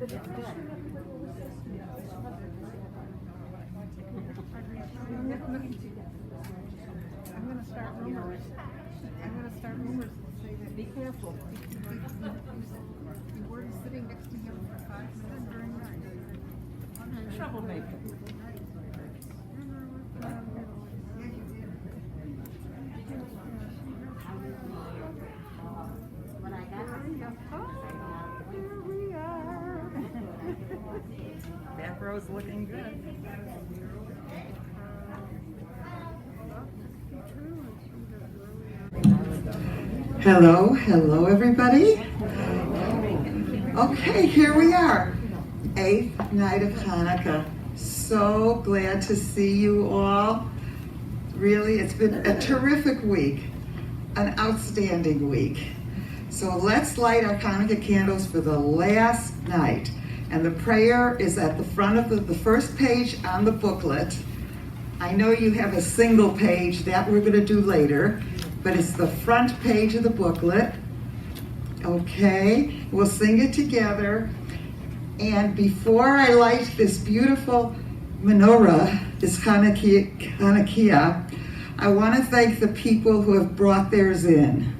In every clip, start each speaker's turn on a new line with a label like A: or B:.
A: I'm going to start rumors. That say that. Be careful. You were sitting next to him for 5 minutes during night.
B: Troublemaker.
A: Here we are.
B: Back row's looking good.
C: Hello everybody. Okay, here we are. 8th night of Hanukkah. So glad to see you all. Really, it's been a terrific week, an outstanding week. So let's light our Hanukkah candles for the last night. And the prayer is at the front of the first page on the booklet. I know you have a single page that we're going to do later, but it's the front page of the booklet. Okay, we'll sing it together. And before I light this beautiful menorah, this Hanukkah, I want to thank the people who have brought theirs in.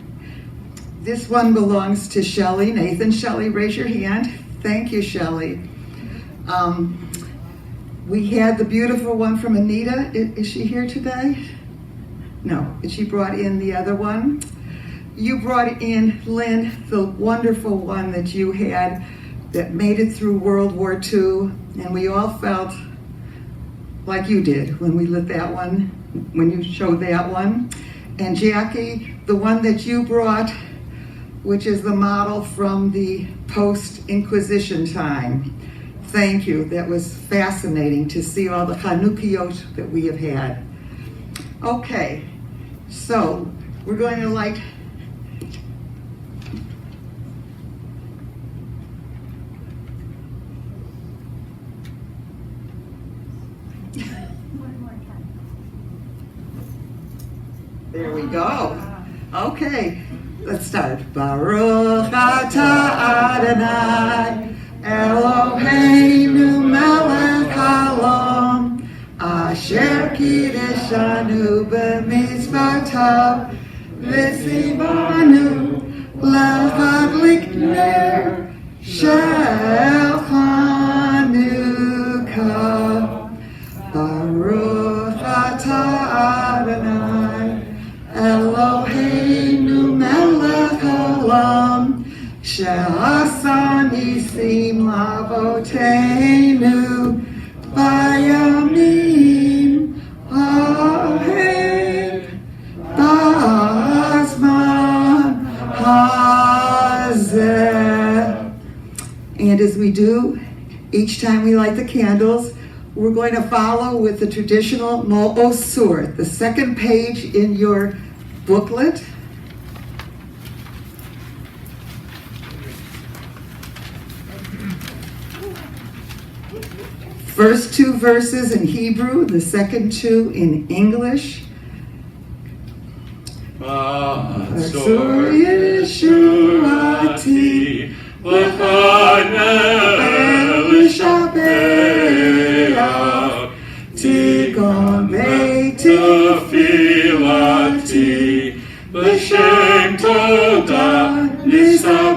C: This one belongs to Shelley. Nathan, Shelley, raise your hand. Thank you, Shelley. We had the beautiful one from Anita. Is she here today? No, she brought in the other one. You brought in, Lynn, the wonderful one that you had that made it through World War II, and we all felt like you did when we lit that one, when you showed that one. And Jackie, the one that you brought, which is the model from the post-Inquisition time. Thank you. That was fascinating to see all the Chanukiot that we have had. Okay, so we're going to light There we go. Okay, let's start. Baruch atah Adonai, Eloheinu melech haolam, asher kiddushanu b'mitzvotav, v'tzivanu l'chadlik ner shel Hanukkah. Baruch atah Adonai, Eloheinu melech haolam, she'asa nisim lavoteinu bayamim ha'hem ba'azman hazeh. And as we do, each time we light the candles, we're going to follow with the traditional Mo'osur, the second page in your booklet. First 2 verses in Hebrew, the second 2 in English. Asur Yeshuati L'chanel L'shabeach Tigon Beiti Tefilati L'shem Todah Nisabeach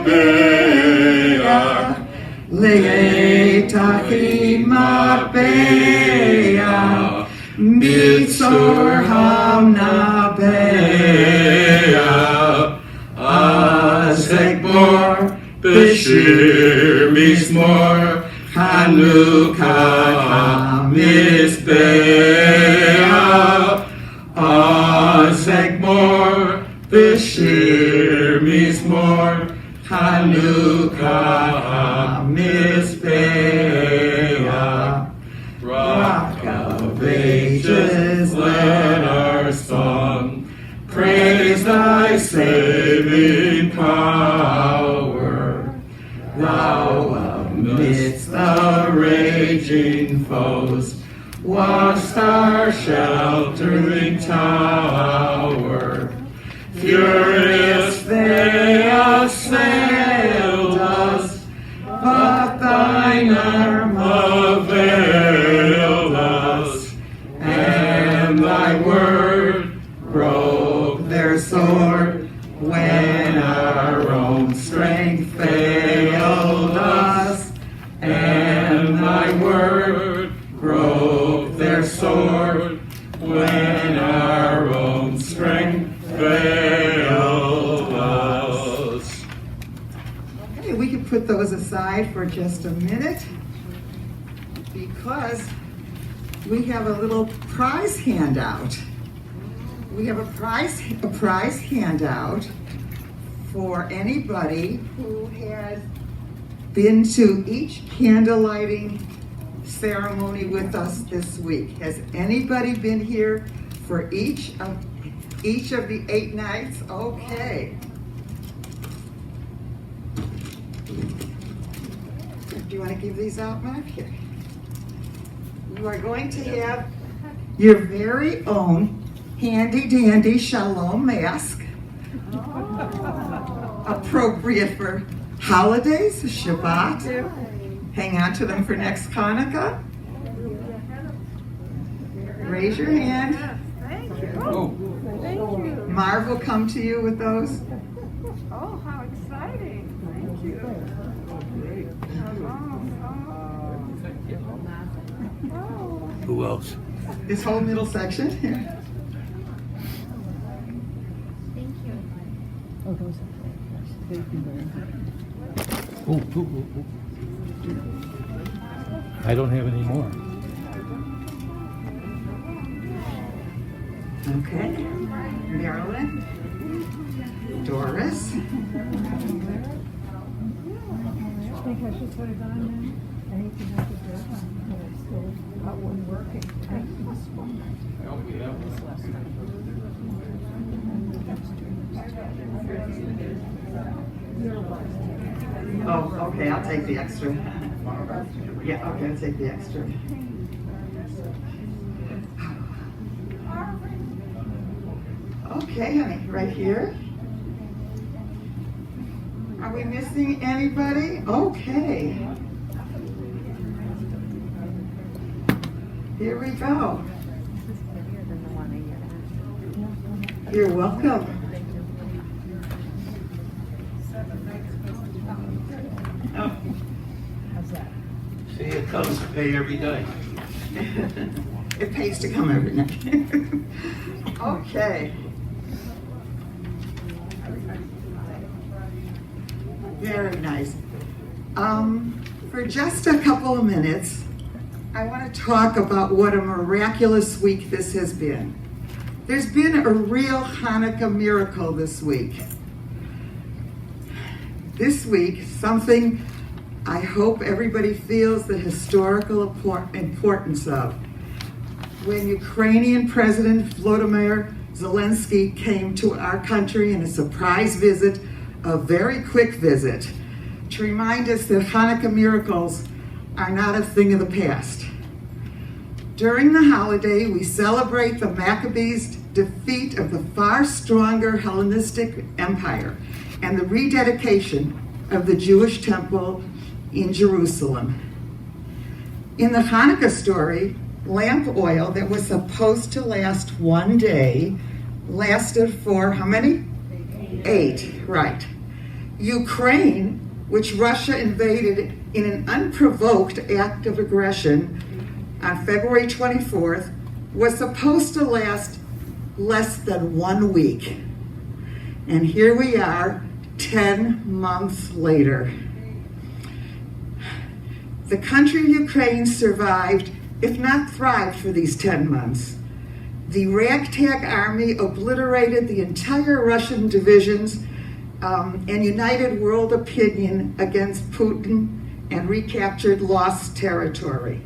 C: Le'etachim Ma'beach Mitzor Hamnabeach Azekbor B'shir Mizmor Hanukkah HaMizbeach Azekbor B'shir Mizmor Hanukkah HaMizbeach. Rock of ages, let our song praise thy saving power. Thou amidst the raging foes wast our sheltering tower. Furious they assailed us, but thy
D: fail us.
C: Okay, we can put those aside for just a minute because we have a little prize handout. We have a prize handout for anybody who has been to each candle lighting ceremony with us this week. Has anybody been here for each of the 8 nights? Okay. Do you want to give these out, Mark? Here. You are going to have your very own handy dandy shalom mask, appropriate for holidays, Shabbat. Hang on to them for next Hanukkah. Raise your hand.
A: Thank you.
D: Oh,
A: Thank you.
C: Marv will come to you with those.
A: Oh, how exciting. Thank you. Oh.
D: who else?
C: This whole middle section here.
D: Oh, I don't have any more.
C: Okay. Marilyn. Doris.
A: Think I should put it on then? Anything I could do? It's still about one working.
C: Oh, okay, I'll take the extra. Yeah, okay, I'll take the extra. Okay, honey, right here. Are we missing anybody? Okay. Here we go. You're welcome. Oh.
A: How's that?
D: See, it comes to pay every day.
C: It pays to come every night. Okay. Very nice. For just a couple of minutes, I want to talk about what a miraculous week this has been. There's been a real Hanukkah miracle this week. This week, something I hope everybody feels the historical importance of. When Ukrainian President Volodymyr Zelensky came to our country in a surprise visit, a very quick visit, to remind us that Hanukkah miracles are not a thing of the past. During the holiday, we celebrate the Maccabees' defeat of the far stronger Hellenistic Empire and the rededication of the Jewish temple in Jerusalem. In the Hanukkah story, lamp oil that was supposed to last one day lasted for how many? 8, right. Ukraine, which Russia invaded in an unprovoked act of aggression on February 24th, was supposed to last less than 1 week. And here we are, 10 months later. The country of Ukraine survived, if not thrived, for these 10 months. The ragtag army obliterated the entire Russian divisions and united world opinion against Putin and recaptured lost territory.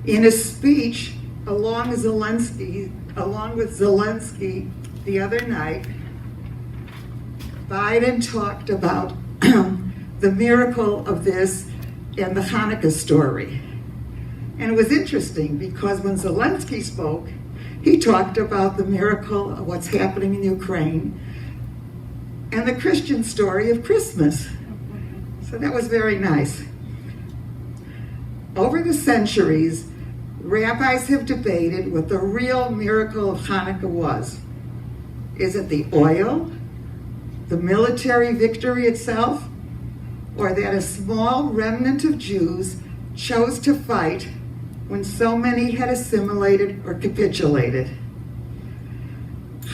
C: In a speech along with Zelensky the other night, Biden talked about the miracle of this and the Hanukkah story. And it was interesting because when Zelensky spoke, he talked about the miracle of what's happening in Ukraine and the Christian story of Christmas. So that was very nice. Over the centuries, rabbis have debated what the real miracle of Hanukkah was. Is it the oil, the military victory itself, or that a small remnant of Jews chose to fight when so many had assimilated or capitulated?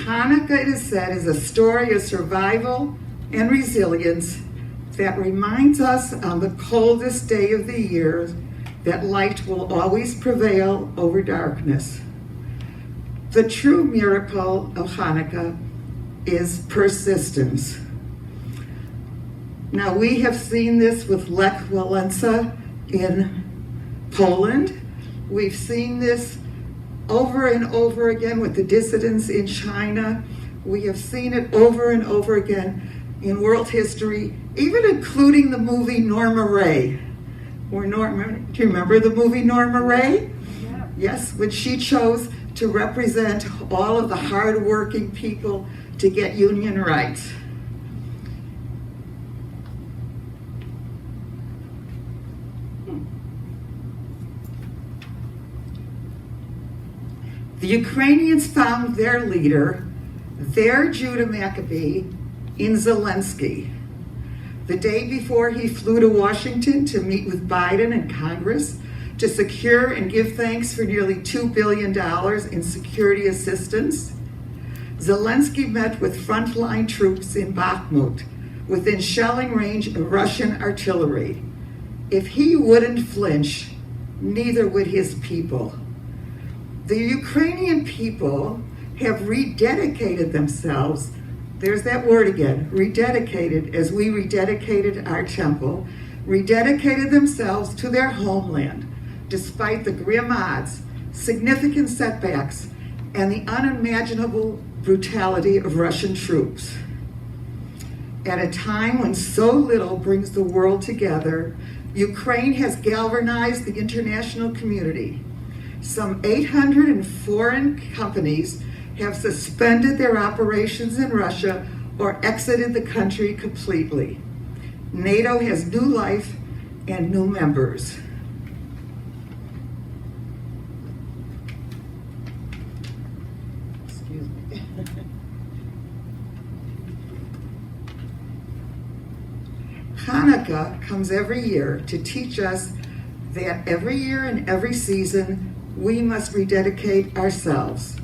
C: Hanukkah, it is said, is a story of survival and resilience that reminds us on the coldest day of the year that light will always prevail over darkness. The true miracle of Hanukkah is persistence. Now, we have seen this with Lech Walesa in Poland. We've seen this over and over again with the dissidents in China. We have seen it over and over again in world history, even including the movie Norma Ray. Do you remember the movie Norma Ray?
A: Yeah.
C: Yes, when she chose to represent all of the hardworking people to get union rights. The Ukrainians found their leader, their Judah Maccabee, in Zelensky. The day before he flew to Washington to meet with Biden and Congress to secure and give thanks for nearly $2 billion in security assistance, Zelensky met with frontline troops in Bakhmut within shelling range of Russian artillery. If he wouldn't flinch, neither would his people. The Ukrainian people have rededicated themselves, there's that word again, rededicated, as we rededicated our temple, rededicated themselves to their homeland, despite the grim odds, significant setbacks, and the unimaginable brutality of Russian troops. At a time when so little brings the world together, Ukraine has galvanized the international community. Some 800 foreign companies have suspended their operations in Russia or exited the country completely. NATO has new life and new members. Excuse me. Hanukkah comes every year to teach us that every year and every season we must rededicate ourselves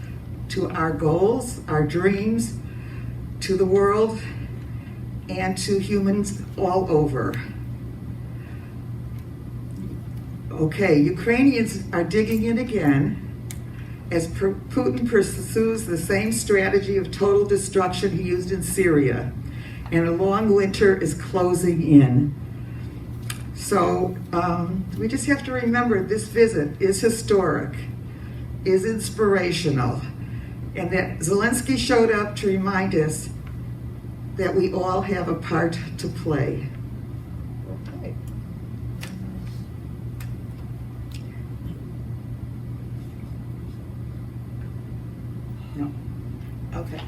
C: to our goals, our dreams, to the world, and to humans all over. Okay, Ukrainians are digging in again as Putin pursues the same strategy of total destruction he used in Syria, and a long winter is closing in. So we just have to remember this visit is historic, is inspirational, and that Zelensky showed up to remind us that we all have a part to play. Okay. No. Okay.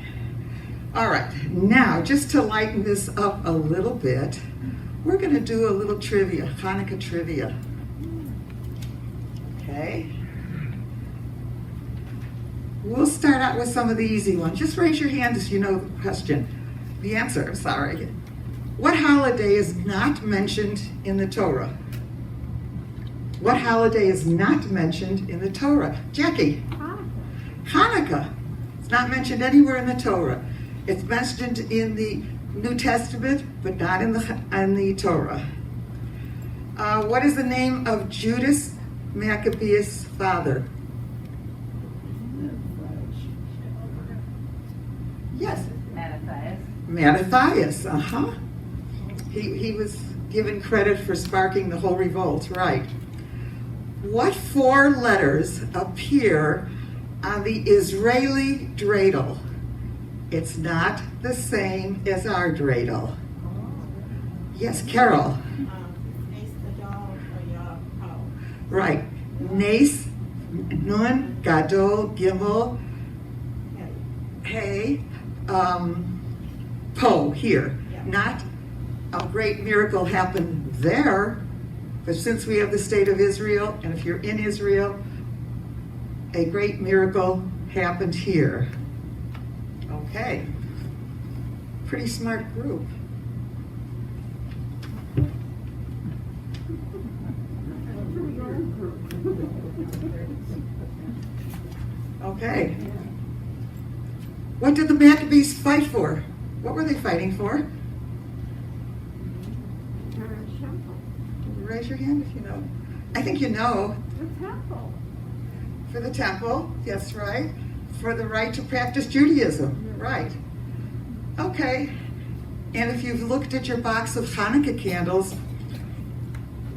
C: All right. Now, just to lighten this up a little bit, we're going to do a little trivia, Hanukkah trivia. Okay. We'll start out with some of the easy ones. Just raise your hand if you know the question. The answer, I'm sorry. What holiday is not mentioned in the Torah? What holiday is not mentioned in the Torah? Jackie? Hanukkah. It's not mentioned anywhere in the Torah. It's mentioned in the New Testament, but not in the Torah. What is the name of Judas Maccabeus' father? Yes. Mattathias, He was given credit for sparking the whole revolt, right. What four letters appear on the Israeli dreidel? It's not the same as our dreidel. Yes, Carol. Right. Nes, Nun, Gadol, Gimel, Hey, Po, here. Not a great miracle happened there, but since we have the state of Israel, and if you're in Israel, a great miracle happened here. Okay. Pretty smart group. Okay. What did the Maccabees fight for? What were they fighting for? Raise your hand if you know. I think you know.
A: The temple.
C: For the temple, that's right. For the right to practice Judaism, right. Okay. And if you've looked at your box of Hanukkah candles,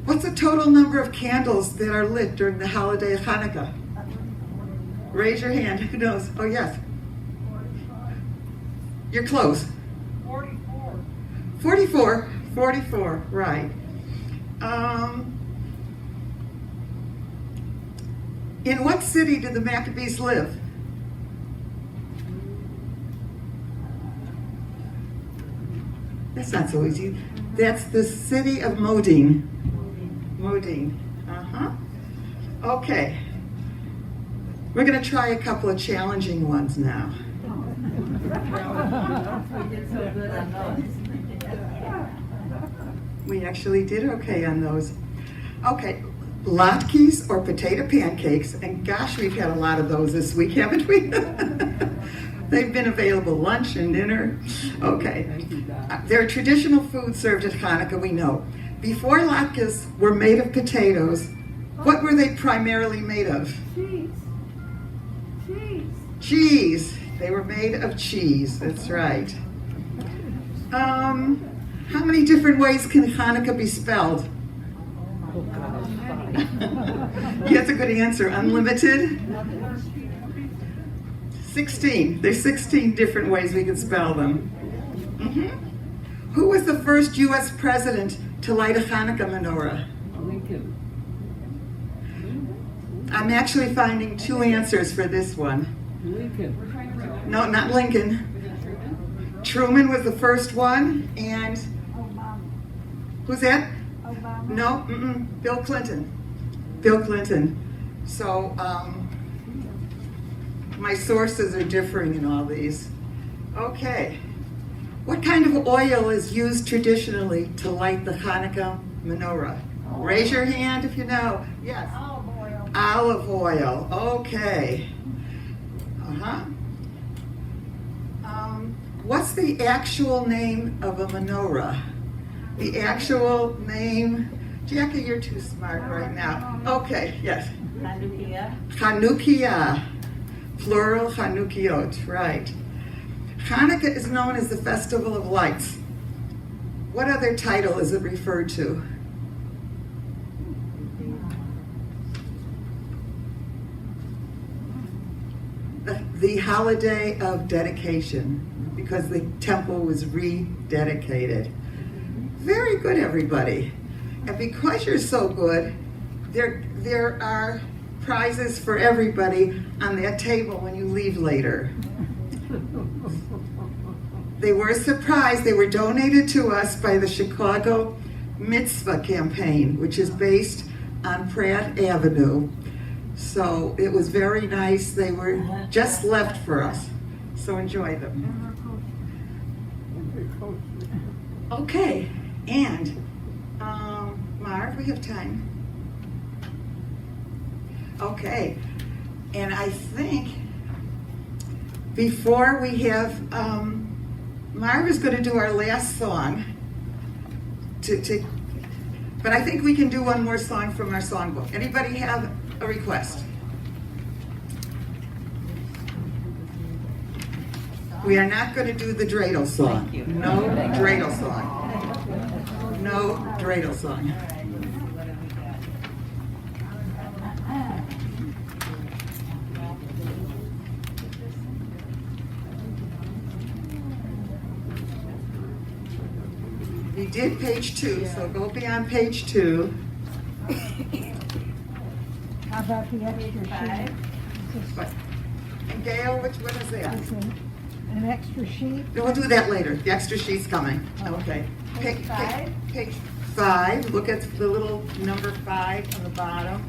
C: what's the total number of candles that are lit during the holiday of Hanukkah? Raise your hand. Who knows? Oh, yes. You're close.
A: 44.
C: 44. 44, right. In what city did the Maccabees live? That's not so easy. That's the city of Modin. Modin. Uh-huh. Okay. We're going to try a couple of challenging ones now. We actually did okay on those. Okay, latkes or potato pancakes, and gosh, we've had a lot of those this week, haven't we? They've been available lunch and dinner. Okay, they're traditional food served at Hanukkah, we know. Before latkes were made of potatoes, what were they primarily made of?
A: Cheese. Cheese.
C: Cheese. They were made of cheese, that's right. How many different ways can Hanukkah be spelled? Yeah, that's a good answer. Unlimited? 16. There's 16 different ways we can spell them. Mm-hmm. Who was the first U.S. president to light a Hanukkah menorah?
B: Lincoln.
C: I'm actually finding two answers for this one.
B: Lincoln.
C: No, not Lincoln. Truman was the first one, and
A: Obama.
C: who's that?
A: Obama.
C: No, Bill Clinton. Bill Clinton. So, my sources are differing in all these. Okay. What kind of oil is used traditionally to light the Hanukkah menorah? Raise your hand if you know. Yes.
A: Olive oil.
C: Olive oil. Okay. Uh-huh. What's the actual name of a menorah? The actual name. Jackie, you're too smart right now. Okay, yes.
B: Hanukkah.
C: Hanukkah. Plural Hanukkiot, right. Hanukkah is known as the Festival of Lights. What other title is it referred to? The holiday of dedication, because the temple was rededicated. Very good, everybody. And because you're so good, there are prizes for everybody on that table when you leave later. They were a surprise. They were donated to us by the Chicago Mitzvah Campaign, which is based on Pratt Avenue. So it was very nice. They were just left for us. So enjoy them. Okay, and Marv, we have time. Okay, and I think before we have, Marv is going to do our last song. But I think we can do one more song from our songbook. Anybody have a request? We are not going to do the dreidel song.
B: Thank you.
C: No dreidel song. No dreidel song. We did page 2, so go beyond page 2.
A: How about the extra sheet?
C: But- And Gail, which one is that?
A: Is it an extra sheet?
C: We'll do that later. The extra sheet's coming. Okay.
B: Page 5?
C: Page 5. Look at the little number 5 on the bottom.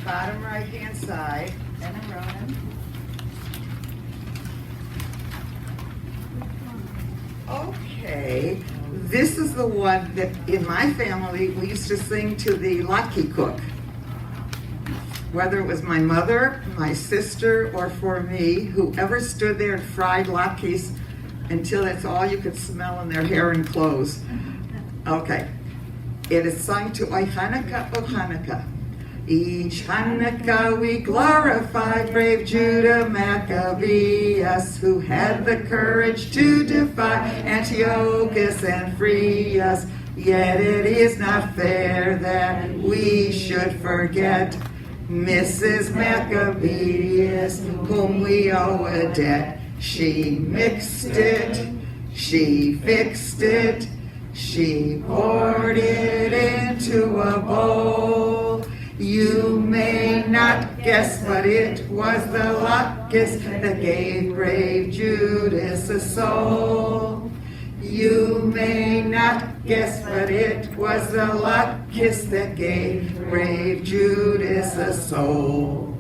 C: Bottom right-hand side.
B: And I'm running.
C: Okay. This is the one that in my family we used to sing to the latke cook. Whether it was my mother, my sister, or for me, whoever stood there and fried latkes until that's all you could smell in their hair and clothes. Okay. It is sung to O Hanukkah, O Hanukkah. Each Hanukkah we glorify brave Judah Maccabeus, who had the courage to defy Antiochus and free us. Yet it is not fair that we should forget Mrs. Maccabeus, whom we owe a debt. She mixed it, she fixed it, she poured it into a bowl. You may not guess, but it was the latkes that gave brave Judas a soul. You may not guess, but it was the latkes that gave brave Judas a soul.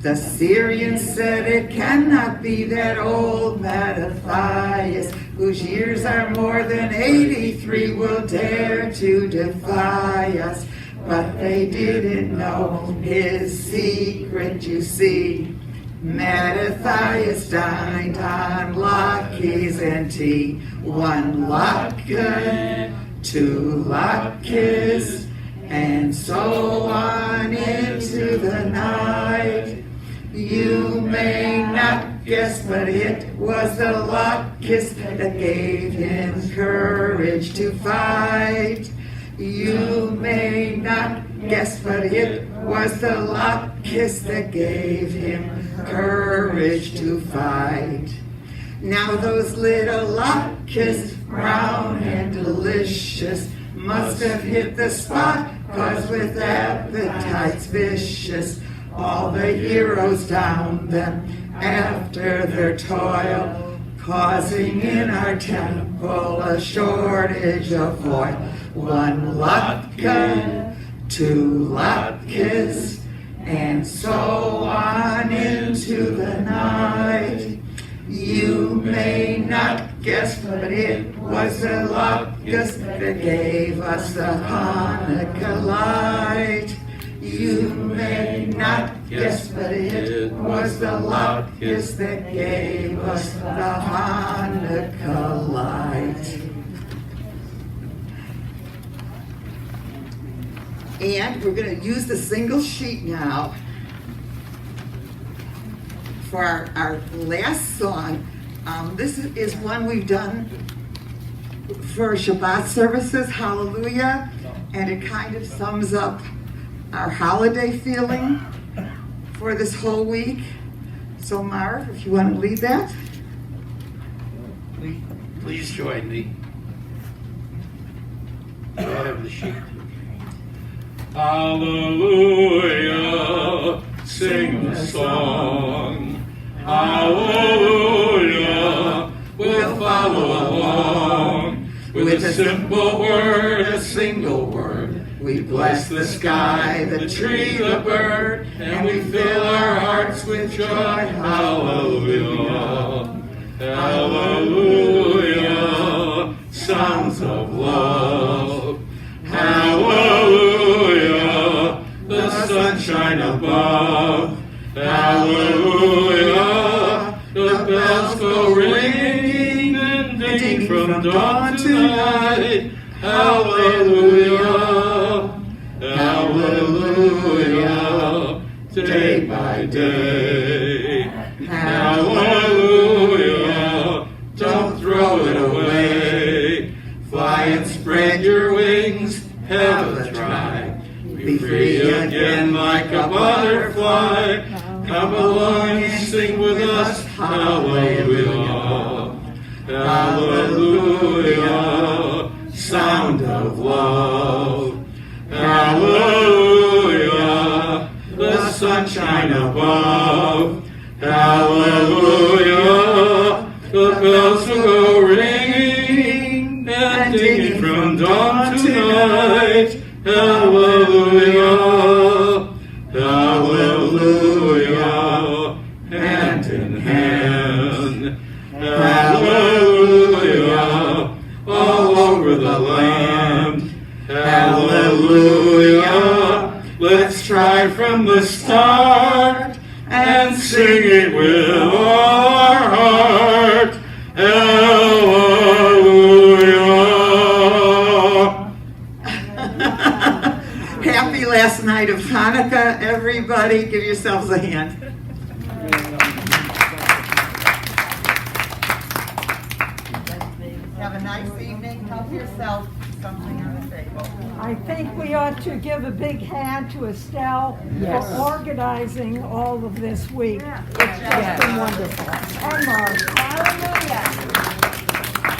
C: The Syrians said it cannot be that old Mattathias, whose years are more than 83, will dare to defy us. But they didn't know his secret, you see. Mattathias dined on latkes and tea. 1 latke, 2 latkes, and so on into the night. You may not guess, but it was the latkes that gave him courage to fight. You may not guess, but it was the latkes that gave him courage to fight. Now those little latkes, brown and delicious, must have hit the spot, 'cause with appetites vicious, all the heroes downed them after their toil, causing in our temple a shortage of oil. 1 latke, 2 latkes, and so on into the night. You may not guess, but it was the latkes that gave us the Hanukkah light. You may not guess, but it was the latkes that gave us the Hanukkah light. And we're going to use the single sheet now for our last song. This is one we've done for Shabbat services, Hallelujah, and it kind of sums up our holiday feeling for this whole week. So Marv, if you want to lead that.
D: Please join me. I have the sheet. Hallelujah, sing the song. Hallelujah, we'll follow along. With a simple word, a single word, we bless the sky, the tree, the bird, and we fill our hearts with joy. Hallelujah, hallelujah, sounds of love. Hallelujah, the sunshine above. Hallelujah, the bells go ringing and dinging from dawn to night. Hallelujah, hallelujah, day by day. Hallelujah, don't throw it away. Fly and spread your wings, have a try. Be free again like a butterfly. Come along and sing with us. Hallelujah, hallelujah, sound of love. Hallelujah, the sunshine above. Hallelujah, the bells will go ringing and dinging from dawn to night. Hallelujah, hallelujah, hand in hand. Hallelujah, all over the land. Hallelujah, Let's try from the start and sing it with all our heart. Hallelujah.
C: Happy last night of Hanukkah, everybody. Give yourselves a hand. Have a nice evening. Help yourself something on the table.
A: I think we ought to give a big hand to Estelle for organizing all of this week. It's just been wonderful. And Marvin.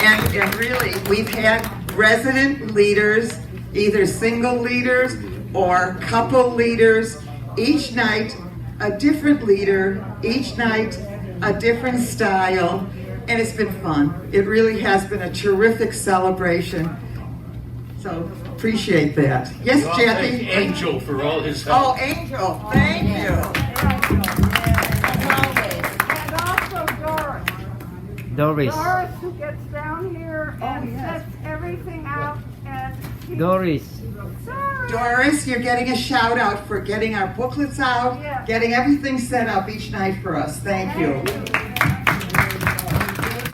C: And really, we've had resident leaders, either single leaders or couple leaders, each night a different leader, each night a different style, and it's been fun. It really has been a terrific celebration. So appreciate that. Yes, Jackie?
D: Thank Angel for all his help.
C: Oh, Angel, thank you.
A: And also Doris. Doris, who gets down here and sets everything out. And
E: Doris.
C: Doris, you're getting a shout out for getting our booklets out, getting everything set up each night for us. Thank you.